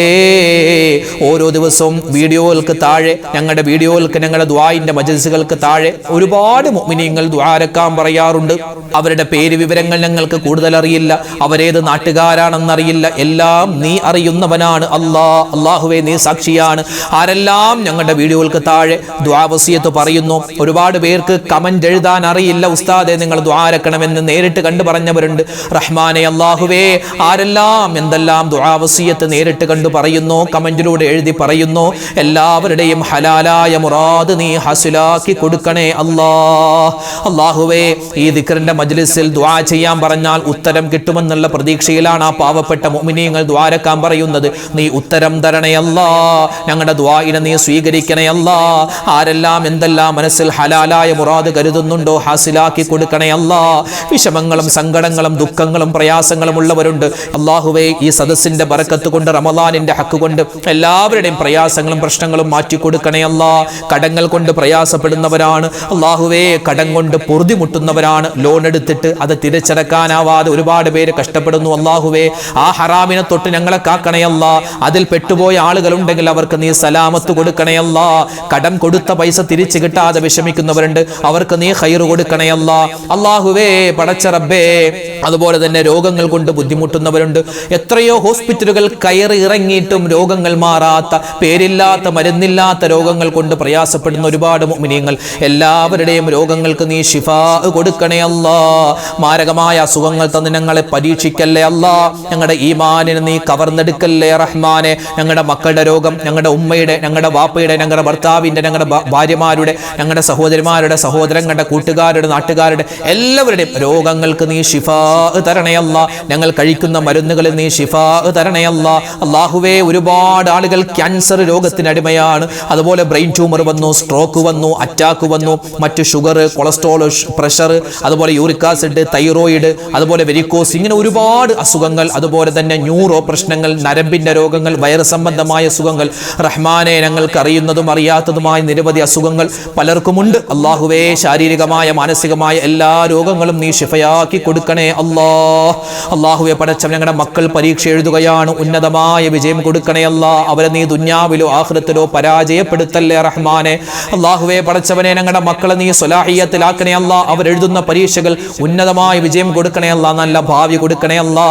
ഓരോ ദിവസവും വീഡിയോകൾക്ക് താഴെ ഞങ്ങളുടെ ദുആഇന്റെ മജ്ലിസുകൾക്ക് താഴെ ഒരുപാട് മുഅ്മിനീങ്ങൾ ദുആരക്കാൻ പറയാറുണ്ട്. അവരുടെ പേര് വിവരങ്ങൾ ഞങ്ങൾക്ക് കൂടുതൽ അറിയില്ല, അവരേത് നാട്ടുകാരാണെന്നറിയില്ല, എല്ലാം നീ അറിയുന്നവനാണ് അള്ളാഹുവേ, നീ സാക്ഷിയാണ്. ആരെല്ലാം ഞങ്ങളുടെ വീഡിയോകൾക്ക് താഴെ ദുആ വസിയ്യത്ത് പറയുന്നു. ഒരുപാട് പേർക്ക് കമന്റ് എഴുതാൻ അറിയില്ല, ഉസ്താദെ നിങ്ങൾ ദുആരക്കണമെന്ന് നേരിട്ട് കണ്ടു പറഞ്ഞവരുണ്ട്. റഹ്മാനെ അല്ലാഹുവേ, ആരെല്ലാം എന്തെല്ലാം ദുആ വസിയ്യത്ത് നേരിട്ട് കണ്ടു പറയുന്നു, കമന്റിലൂടെ എഴുതി പറയുന്നു, എല്ലാവരുടെയും ഹലാലായ മുറാദ് നീ ഹാസിലാക്കി കൊടുക്കണേ അല്ലാഹുവേ. ഈ ദിക്റിന്റെ മജ്ലിസിൽ ദുആ ചെയ്യാൻ പറഞ്ഞാൽ ഉത്തരം കിട്ടുമെന്നുള്ള പ്രതീക്ഷയിലാണ് ആ പാവപ്പെട്ട മുഅ്മിനീങ്ങൾ ദുആരക്കാൻ പറയുന്നത്. നീ ഉത്തരം തരണേ ഞങ്ങളുടെ ദുആഇനെ നീ സ്വീകരിക്കണേ ആരെല്ലാം എന്തെല്ലാം മനസ്സിൽ ഹലാലായ മുറാദ് കരുതുന്നുണ്ടോ ഹാസിലാക്കി കൊടുക്കണേ വിഷമങ്ങളും സങ്കടങ്ങളും ദുഃഖങ്ങളും പ്രയാസങ്ങളും ഉള്ളവരുണ്ട്. അല്ലാഹുവേ, ഈ സദസ്സിന്റെ ബറക്കത്ത് കൊണ്ട് റമളാനിന്റെ ഹക്ക് കൊണ്ട് എല്ലാവരുടെയും പ്രയാസങ്ങളും പ്രശ്നങ്ങളും മാറ്റി കൊടുക്കണേ കടങ്ങൾ കൊണ്ട് പ്രയാസപ്പെടുന്നവരാണ് അല്ലാഹുവേ, കടം കൊണ്ട് പൊറുതിമുട്ടുന്നവരാണ്. ലോൺ എടുത്തിട്ട് അത് തിരിച്ചടക്കാനാവാതെ ഒരുപാട് പേര് കഷ്ടപ്പെടുന്നു. അല്ലാഹുവേ, ആ ഹറാമിനെ തൊട്ട് ഞങ്ങളെ കാക്കണേ അതിൽ പെട്ടുപോയ ആളുകളുണ്ടെങ്കിൽ അവർക്ക് നീ സലാമത്ത് കൊടുക്കണേ കടം കൊടുത്ത പൈസ തിരിച്ചു കിട്ടാതെ വിഷമിക്കുന്നവരുണ്ട്, അവർക്ക് നീ ഖൈറ് കൊടുക്കണേ അല്ലാഹുവേ പടച്ച റബ്ബേ. അതുപോലെ തന്നെ രോഗങ്ങൾ കൊണ്ട് ബുദ്ധിമുട്ടുന്നവരുണ്ട്. എത്രയോ ഹോസ്പിറ്റലുകൾ കയറി ഇറങ്ങിയിട്ടും രോഗങ്ങൾ മാറാത്ത, പേരില്ലാത്ത മരുന്നില്ലാത്ത രോഗങ്ങൾ കൊണ്ട് പ്രയാസപ്പെടുന്ന ഒരുപാട് മുഅ്മിനീങ്ങൾ, എല്ലാവരുടെയും രോഗങ്ങൾക്ക് നീ ശിഫാ കൊടുക്കണേ മാരകമായ അസുഖങ്ങൾ തന്ന് ഞങ്ങളെ പരീക്ഷിക്കല്ലേ ഞങ്ങളുടെ ഈമാനിനെ നീ കവർന്നെടുക്കല്ലേ റഹ്മാനെ. ഞങ്ങളുടെ മക്കളുടെ രോഗം, ഞങ്ങളുടെ ഉമ്മയുടെ, ഞങ്ങളുടെ വാപ്പയുടെ, ഞങ്ങളുടെ ഭർത്താവിന്റെ, ഞങ്ങളുടെ ഭാര്യമാരുടെ, ഞങ്ങളുടെ സഹോദരിമാരുടെ, സഹോദരങ്ങളുടെ, കൂട്ടുകാരുടെ, നാട്ടുകാരുടെ എല്ലാവരുടെയും രോഗങ്ങൾക്ക് നീ ശിഫാ തരണേ ഞങ്ങൾ കഴിക്കുന്ന മരുന്നുകളിൽ നീ ശിഫാ തരണേ അല്ലാഹുവേ. ഒരുപാട് ആളുകൾ ക്യാൻസർ രോഗത്തിന് അടിമയാണ്. അതുപോലെ ബ്രെയിൻ ട്യൂമർ വന്നു, സ്ട്രോക്ക് വന്നു, അറ്റാക്ക് വന്നു, മറ്റു ഷുഗർ, കൊളസ്ട്രോൾ, പ്രഷർ, അതുപോലെ യൂറിക് ആസിഡ്, തൈറോയിഡ്, അതുപോലെ വെരിക്കോസ്, ഇങ്ങനെ ഒരുപാട് അസുഖങ്ങൾ. അതുപോലെ തന്നെ ന്യൂറോ പ്രശ്നങ്ങൾ, നരമ്പിന്റെ രോഗങ്ങൾ, വൈറസ് സംബന്ധമായ അസുഖങ്ങൾ. റഹ്മാനെ, ഞങ്ങൾക്ക് അറിയുന്നതും അറിയാത്തതുമായ നിരവധി അസുഖങ്ങൾ പലർക്കുമുണ്ട്. അല്ലാഹുവേ, ശാരീരികമായ മാനസികമായ എല്ലാ രോഗങ്ങളും നീ ശിഫയാക്കി കൊടുക്കണേ അല്ലാ. അല്ലാഹുവേ പടച്ചവൻ ഞങ്ങളുടെ മക്കൾ പരീക്ഷ എഴുതുകയാണ്, ഉന്നതമായ വിജയം കൊടുക്കണേ അല്ലാ. അവരെ നീ ദുനിയാവിലോ ആഖിറത്തിലോ പരാജയപ്പെടുത്തല്ലേ റഹ്മാനെ. അല്ലാഹുവേ പടച്ചവനെ ഞങ്ങളുടെ മക്കളെ നീ സ്വലാഹിയത്തിലാക്കണേ അല്ലാ. അവരെഴുതുന്ന പരീക്ഷകൾ ഉന്നതമായ വിജയം കൊടുക്കണേ അല്ലാ, നല്ല ഭാവി കൊടുക്കണേ അല്ലാ.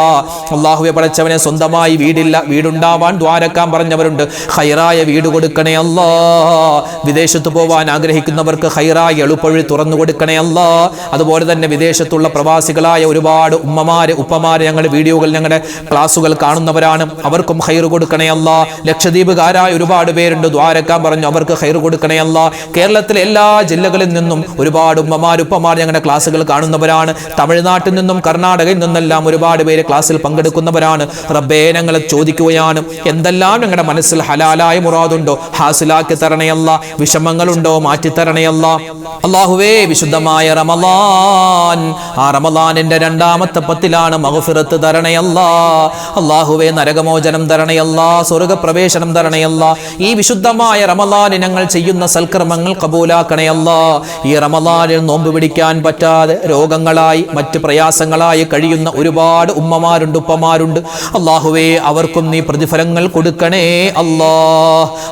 അല്ലാഹുവേ പടച്ചവനെ സ്വന്തമായി വീടില്ല, വീടുണ്ടാവാൻ ദ്വാരക്കാൻ പറഞ്ഞവരുണ്ട്, ഖൈറായ വീട് കൊടുക്കണേ അല്ലാ. വിദേശത്ത് പോവാൻ ആഗ്രഹിക്കുന്നവർക്ക് ഖൈറായ എളുപ്പവഴി തുറന്നു കൊടുക്കണേ അല്ലാ. അതുപോലെ തന്നെ വിദേശത്തുള്ള പ്രവാസികളായ ഒരുപാട് ഉമ്മമാര് ഉപ്പമാര് ഞങ്ങളുടെ വീഡിയോകൾ ഞങ്ങളുടെ ക്ലാസുകൾ കാണുന്നവരാണ്, അവർക്കും ഖൈർ കൊടുക്കണേ അല്ലാ. ലക്ഷദ്വീപുകാരായ ഒരുപാട് പേരുണ്ട്, ദ്വാരക്കാൻ പറഞ്ഞു, അവർക്ക് ഖൈർ കൊടുക്കണേ അല്ലാ. കേരളത്തിലെ എല്ലാ ജില്ലകളിൽ നിന്നും ഒരുപാട് ഉമ്മമാർ ഉപ്പമാർ ഞങ്ങളുടെ ക്ലാസുകൾ കാണുന്നവരാണ്. തമിഴ്നാട്ടിൽ നിന്നും കർണാടകയിൽ നിന്നെല്ലാം ഒരുപാട് പേര് ക്ലാസ്സിൽ പങ്കെടുക്കുന്നവരാണ്. റബ്ബേ ഞങ്ങളെ ചോദിക്കുകയാണ്, എന്തെല്ലാം ഞങ്ങളുടെ മനസ്സിൽ ഹലാലായ മുറാദുണ്ടോ ഹാസിലാക്കി തരണയല്ല, വിഷമങ്ങളുണ്ടോ മാറ്റിത്തരണയല്ല. അല്ലാഹുവേ വിശുദ്ധമായ റമളാൻ, ആ റമളാനിന്റെ രണ്ടാമത്തെ പത്തിലാണ് മഗ്ഫിറത്ത് തരണയല്ല. അല്ലാഹുവേ നരകമോചനം തരണയല്ല, സ്വർഗ്ഗപ്രവേശനം തരണയല്ല. ഈ വിശുദ്ധമായ റമളാനിൽ ഞങ്ങൾ ചെയ്യുന്ന സൽക്കർമ്മങ്ങൾ കബൂലാക്കണയല്ല. ഈ റമളാനിൽ നോമ്പ് പിടിക്കാൻ പറ്റാതെ രോഗങ്ങളായി മറ്റ് പ്രയാസങ്ങളായി കഴിയുന്ന ഒരുപാട് ഉമ്മമാരുണ്ട് ഉപ്പമാരുണ്ട്. അല്ലാഹുവേ അവർക്കും നീ പ്രതിഫലങ്ങൾ കൊടുക്കണേ അല്ലാ.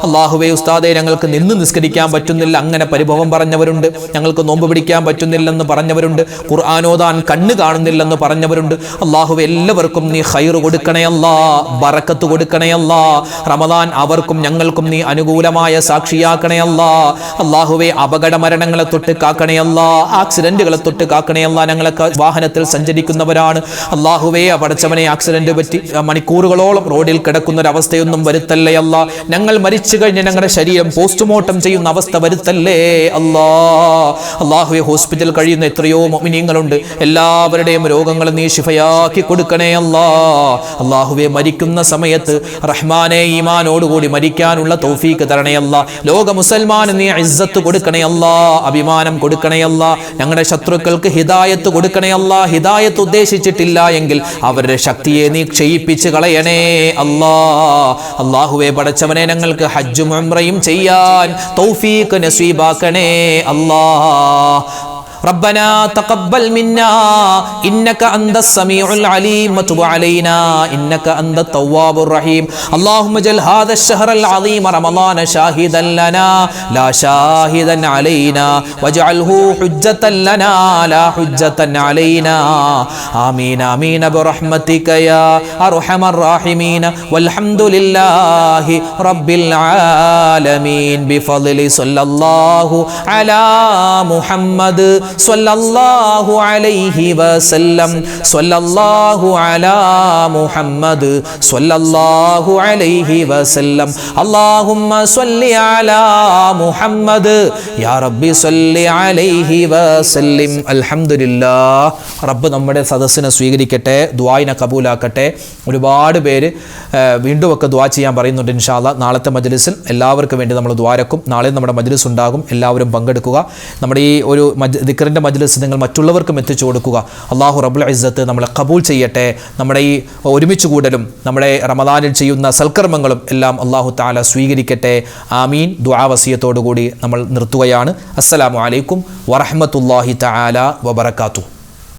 അല്ലാഹുവേ ഉസ്താദേ ഞങ്ങൾക്ക് നിന്ന് നിസ്കരിക്കാൻ പറ്റുന്നില്ല, അങ്ങനെ പരിഭവം പറഞ്ഞവരുണ്ട്. ഞങ്ങൾക്ക് നോമ്പ് പിടിക്കാൻ പറ്റുന്നില്ലെന്ന് പറഞ്ഞവരുണ്ട്. ഖുർആൻ ഓതാൻ കണ്ണ് കാണുന്നില്ലെന്ന് പറഞ്ഞവരുണ്ട്. അല്ലാഹുവേ എല്ലാവർക്കും നീ ഖൈർ കൊടുക്കണേ അല്ലാ, ബറക്കത്ത് കൊടുക്കണേ അല്ലാ. റമളാൻ അവർക്കും ഞങ്ങൾക്കും നീ അനുകൂലമായ സാക്ഷിയാക്കണേ അല്ലാ. അല്ലാഹുവേ അപകട മരണങ്ങളെ തൊട്ട് കാക്കണേ അല്ലാ, ആക്സിഡന്റുകളെ തൊട്ട് കാക്കണേ അല്ലാ. ഞങ്ങളൊക്കെ വാഹനത്തിൽ സഞ്ചരിക്കുന്നവരാണ്. അല്ലാഹുവേ പടച്ചവനെ ആക്സിഡന്റ് പറ്റി മണിക്കൂറുകളോളം റോഡിൽ കിടക്കുന്ന ഒരു അവസ്ഥയൊന്നും വരുത്തല്ലേ അല്ലാ. ഞങ്ങൾ മരിച്ചു കഴിഞ്ഞ് ഞങ്ങളുടെ ശരീരം പോസ്റ്റ്മോർട്ടം ചെയ്യുന്ന അവസ്ഥ വരുത്തല്ലേ അല്ലാ. അല്ലാഹുവേ ഹോസ്പിറ്റൽ കഴിയുന്ന എത്രയോ മുഅ്മിനീങ്ങളുണ്ട്, എല്ലാവരുടെയും രോഗങ്ങൾ നീ ശിഫയാക്കി കൊടുക്കണേ അല്ലാ. അല്ലാഹുവേ മരിക്കുന്ന സമയത്ത് റഹ്മാനെ ഈമാനോടുകൂടി മരിക്കാനുള്ള തൗഫീക്ക് തരണേ അല്ലാ. ലോക മുസൽമാന് നീ ഇസ്സത്ത് കൊടുക്കണേ അല്ലാ, അഭിമാനം കൊടുക്കണേ അല്ലാ. ഞങ്ങളുടെ ശത്രുക്കൾക്ക് ഹിദായത്ത് കൊടുക്കണേ അല്ലാ. ഹിദായത്ത് ഉദ്ദേശിച്ചിട്ടില്ല എങ്കിൽ അവരുടെ ശക്തിയെ നീ ക്ഷയിപ്പിച്ച് കളയണേ അല്ലാ. അല്ലാഹുവേ പടച്ചവനെ ഞങ്ങൾക്ക് ഹജ്ജും ഉംറയും ചെയ്യാൻ തൗഫീഖ് നസീബാക്കണേ അല്ലാ. ربنا تقبل منا إنك أنت السميع العليم وتب علينا إنك أنت التواب الرحيم. اللهم اجعل هذا الشهر العظيم رمضان شاهدا لنا لا شاهدا علينا واجعله حجة لنا لا حجة علينا. آمين آمين برحمتك يا أرحم الراحمين والحمد لله رب العالمين بفضل صلى الله على محمد സ്വല്ലല്ലാഹു അലൈഹി വസല്ലം. സ്വല്ലല്ലാഹു അലാ മുഹമ്മദ് സ്വല്ലല്ലാഹു അലൈഹി വസല്ലം. അല്ലാഹുമ്മ സ്വല്ലി അലാ മുഹമ്മദ് യാ റബ്ബി സ്വല്ലി അലൈഹി വസല്ലം. അൽഹംദുലില്ലാഹ്. റബ്ബ് നമ്മുടെ സദസ്സിനെ സ്വീകരിക്കട്ടെ, ദുആഇനെ കബൂലാക്കട്ടെ. ഒരുപാട് പേര് വീണ്ടും ഒക്കെ ദുആ ചെയ്യാൻ പറയുന്നുണ്ട്. ഇൻഷാ അല്ലാഹ് നാളത്തെ മജ്ലിസിൽ എല്ലാവർക്കും വേണ്ടി നമ്മൾ ദുആരക്കും. നാളെ നമ്മുടെ മജ്ലിസ് ഉണ്ടാകും, എല്ലാവരും പങ്കെടുക്കുക. നമ്മുടെ ഈ ഒരു ദിക്റിൻ്റെ മജ്ലിസ് നിങ്ങൾ മറ്റുള്ളവർക്കും എത്തിച്ചു കൊടുക്കുക. അല്ലാഹു റബ്ബുൽ ഇസ്സത്ത് നമ്മളെ കബൂൽ ചെയ്യട്ടെ. നമ്മുടെ ഈ ഒരുമിച്ച് കൂടലും നമ്മുടെ റമദാനിൽ ചെയ്യുന്ന സൽക്കർമ്മങ്ങളും എല്ലാം അല്ലാഹു തആല സ്വീകരിക്കട്ടെ. ആമീൻ. ദുആ വസിയത്തോടു കൂടി നമ്മൾ നിർത്തുകയാണ്. അസ്സലാമു അലൈക്കും വറഹ്മത്തുള്ളാഹി തആല വബറകാതുഹു.